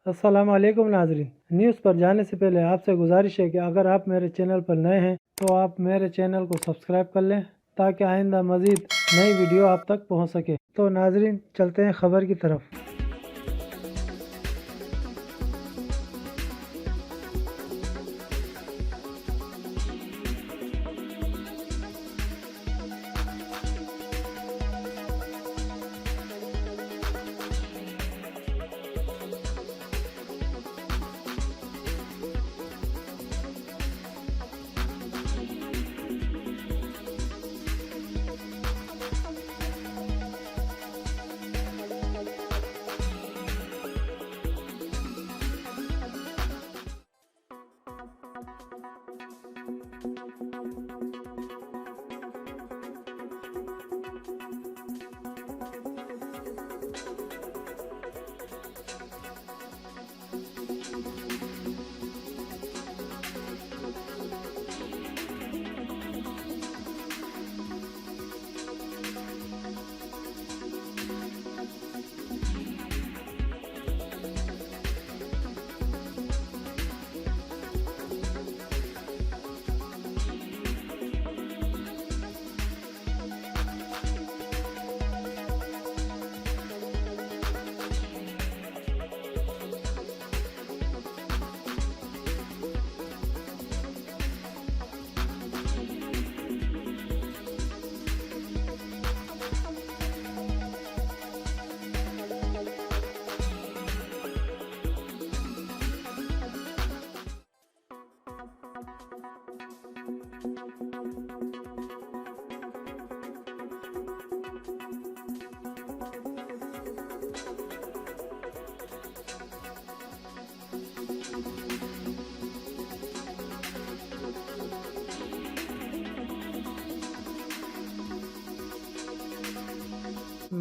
अस्सलाम वालेकुम नाजरीन। न्यूज़ पर जाने से पहले आपसे गुजारिश है कि अगर आप मेरे चैनल पर नए हैं तो आप मेरे चैनल को सब्सक्राइब कर लें ताकि आइंदा मज़ीद नई वीडियो आप तक पहुंच सके। तो नाजरीन चलते हैं खबर की तरफ।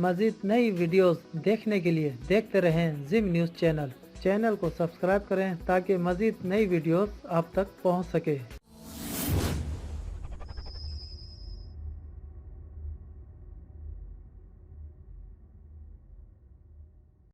मज़ीद नई वीडियोस देखने के लिए देखते रहें जिम न्यूज़ चैनल को सब्सक्राइब करें ताकि मज़ीद नई वीडियोस आप तक पहुंच सके।